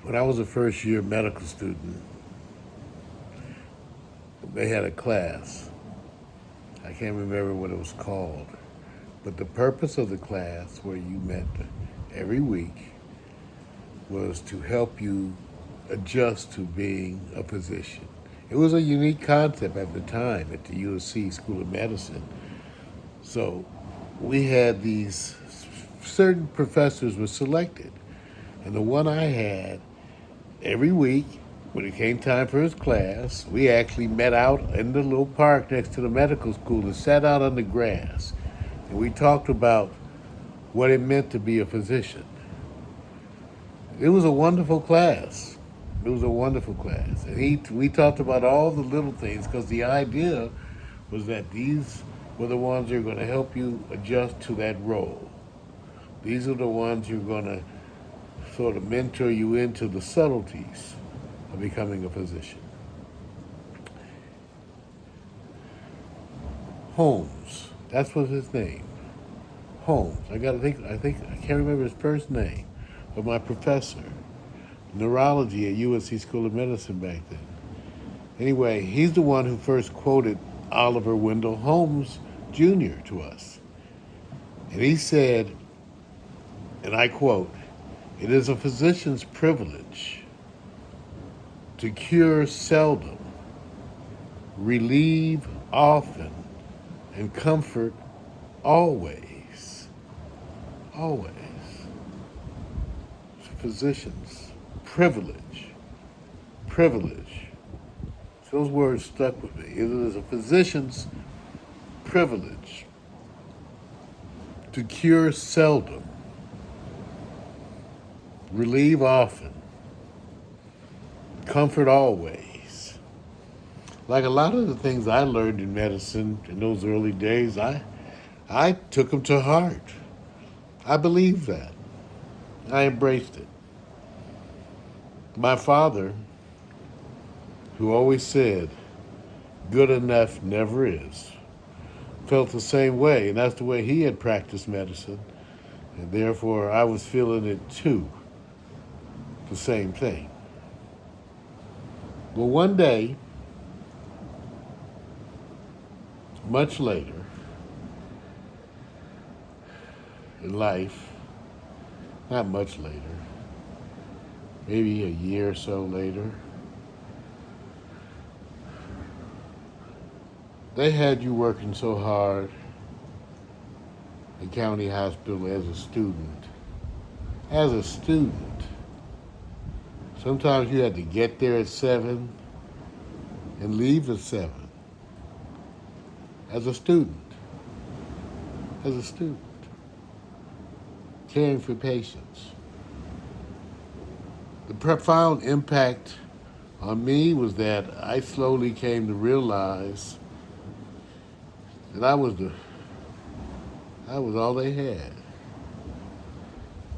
When I was a first year medical student, they had a class. I can't remember what it was called. But the purpose of the class, where you met every week, was to help you adjust to being a physician. It was a unique concept at the time at the USC School of Medicine. So we had these certain professors were selected. And the one I had every week, when it came time for his class, we actually met out in the little park next to the medical school and sat out on the grass. And we talked about what it meant to be a physician. It was a wonderful class. It was a wonderful class. And we talked about all the little things because the idea was that these were the ones that are going to help you adjust to that role. These are the ones who are going to sort of mentor you into the subtleties of becoming a physician. Holmes, that's was his name. Holmes. I can't remember his first name, but my professor, neurology at USC School of Medicine back then. Anyway, he's the one who first quoted Oliver Wendell Holmes Jr. to us. And he said, and I quote, "It is a physician's privilege to cure seldom, relieve often, and comfort always." Always. It's a physician's privilege. Privilege. So those words stuck with me. It is a physician's privilege to cure seldom, relieve often, comfort always. Like a lot of the things I learned in medicine in those early days, I took them to heart. I believed that. I embraced it. My father, who always said, good enough never is, felt the same way, and that's the way he had practiced medicine, and therefore I was feeling it too, the same thing. Well, one day, much later in life, not much later, maybe a year or so later, they had you working so hard at County Hospital as a student. As a student. Sometimes you had to get there at 7 and leave at 7. As a student. As a student. Caring for patients. The profound impact on me was that I slowly came to realize that I was all they had.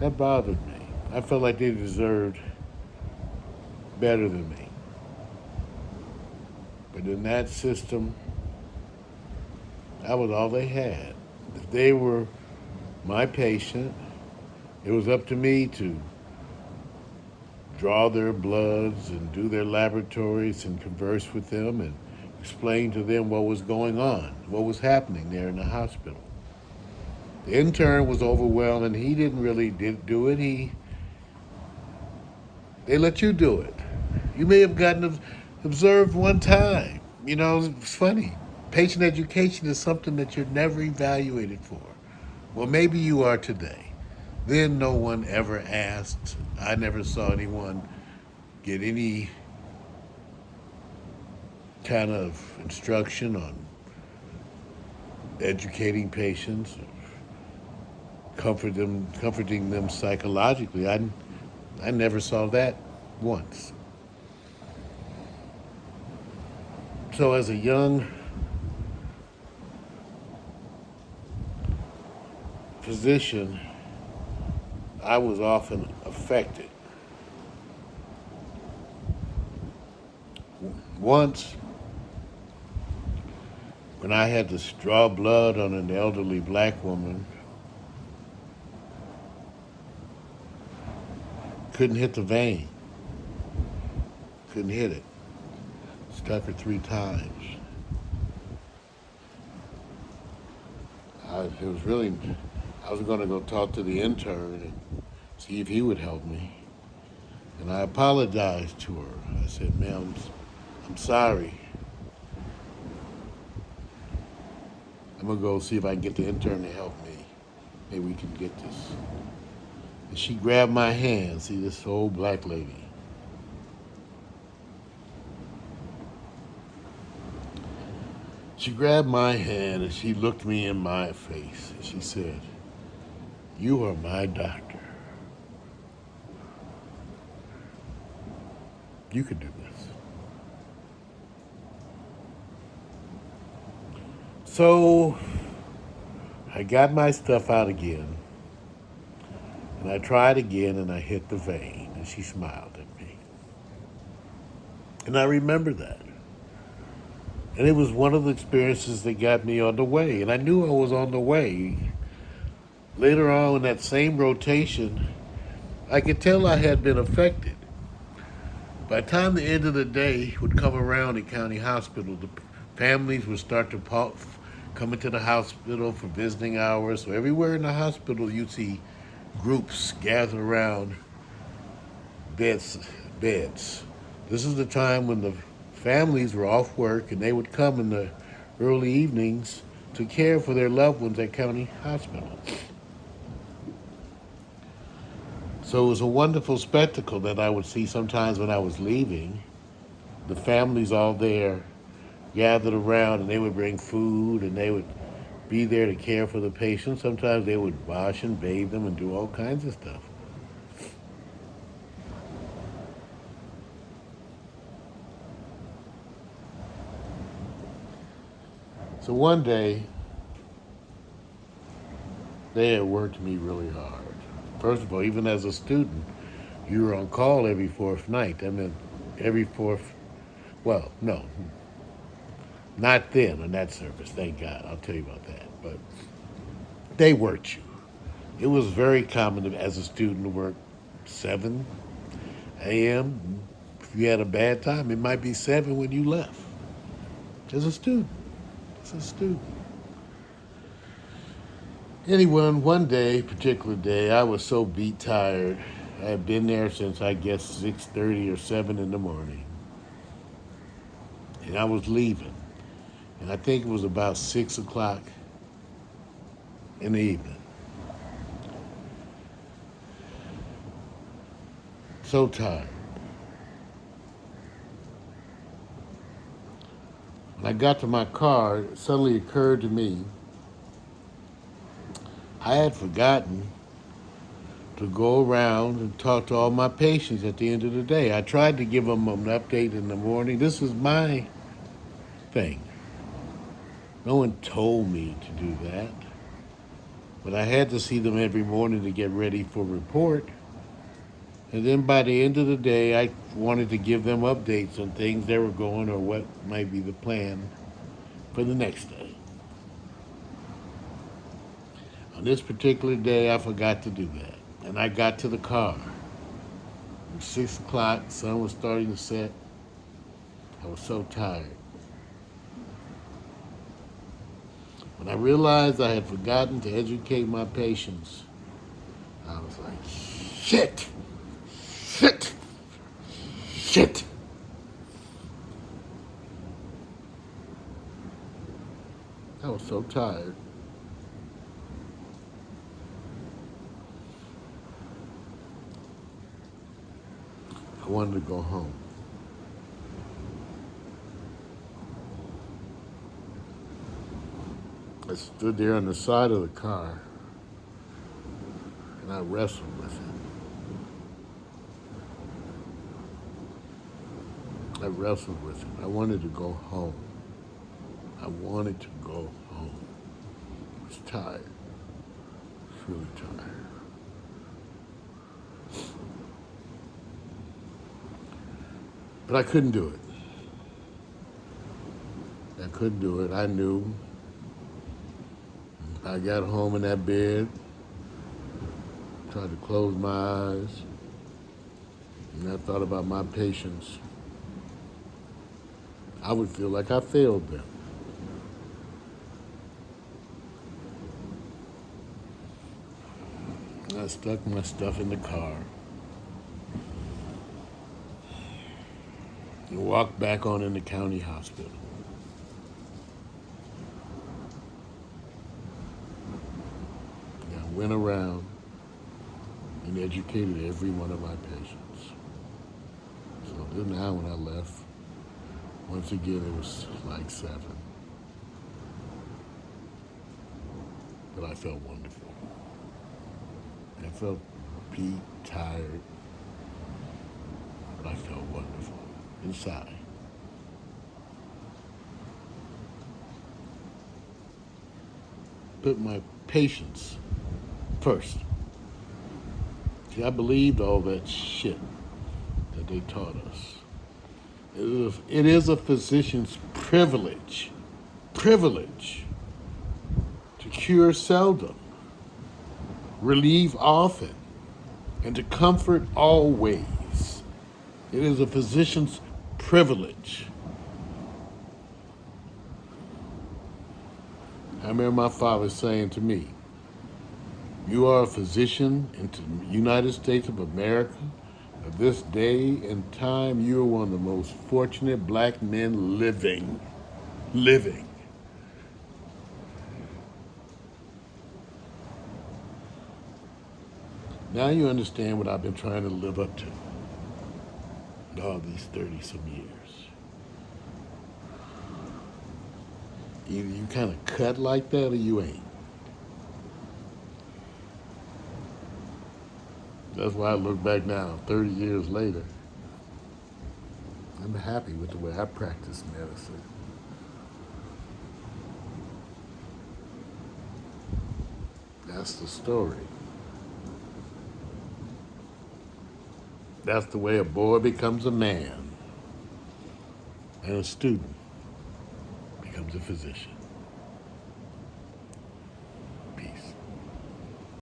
That bothered me. I felt like they deserved better than me. But in that system, I was all they had. If they were my patient, it was up to me to draw their bloods and do their laboratories and converse with them and explain to them what was going on, what was happening there in the hospital. The intern was overwhelmed and he didn't really do it. They let you do it. You may have gotten observed one time. You know, it's funny. Patient education is something that you're never evaluated for. Well, maybe you are today. Then no one ever asked. I never saw anyone get any kind of instruction on educating patients, comforting them psychologically. I never saw that once. So as a young physician, I was often affected. Once, when I had to draw blood on an elderly black woman, couldn't hit the vein. couldn't hit it. Stuck her 3 times. It was really, I was going to go talk to the intern and see if he would help me. And I apologized to her. I said, ma'am, I'm sorry. I'm going to go see if I can get the intern to help me. Maybe we can get this. And she grabbed my hand. See, this old black lady. She grabbed my hand and she looked me in my face. And she said, "You are my doctor. You could do this." So I got my stuff out again. And I tried again and I hit the vein. And she smiled at me. And I remember that. And it was one of the experiences that got me on the way. And I knew I was on the way. Later on in that same rotation, I could tell I had been affected. By the time the end of the day would come around at County Hospital, the families would start to come into the hospital for visiting hours. So everywhere in the hospital, you'd see groups gathered around beds. This is the time when the families were off work and they would come in the early evenings to care for their loved ones at County Hospital. So it was a wonderful spectacle that I would see sometimes when I was leaving. The families all there gathered around and they would bring food and they would be there to care for the patients. Sometimes they would wash and bathe them and do all kinds of stuff. So one day, they had worked me really hard. First of all, even as a student, you were on call every fourth night. I mean, every fourth, well, no, not then in that service, thank God. I'll tell you about that. But they worked you. It was very common as a student to work 7 a.m. If you had a bad time, it might be 7 when you left. As a student. As a student. Anyway, one day, particular day, I was so beat tired. I had been there since I guess 6:30 or 7 in the morning. And I was leaving. And I think it was about 6 o'clock in the evening. So tired. When I got to my car, it suddenly occurred to me I had forgotten to go around and talk to all my patients at the end of the day. I tried to give them an update in the morning. This is my thing. No one told me to do that. But I had to see them every morning to get ready for report. And then by the end of the day, I wanted to give them updates on things that were going or what might be the plan for the next day. On this particular day, I forgot to do that. And I got to the car. It was 6 o'clock, the sun was starting to set. I was so tired. When I realized I had forgotten to educate my patients, I was like, shit! I was so tired. I wanted to go home. I stood there on the side of the car and I wrestled with it. I wrestled with it. I wanted to go home. I wanted to go home. I was tired. I was really tired. But I couldn't do it. I couldn't do it. I knew. I got home in that bed, tried to close my eyes, and I thought about my patients I would feel like I failed them. I stuck my stuff in the car and walked back on in the county hospital. And I went around and educated every one of my patients. So then now when I left, once again it was like 7. But I felt wonderful. I felt beat, tired, but I felt wonderful inside. Put my patients first. See, I believed all that shit that they taught us. It is a physician's privilege to cure seldom, relieve often, and to comfort always. It is a physician's privilege. I remember my father saying to me, "You are a physician in the United States of America. At this day and time, you are one of the most fortunate black men living. Living." Now you understand what I've been trying to live up to all these 30-some years. Either you kind of cut like that or you ain't. That's why I look back now, 30 years later, I'm happy with the way I practice medicine. That's the story. That's the way a boy becomes a man and a student becomes a physician.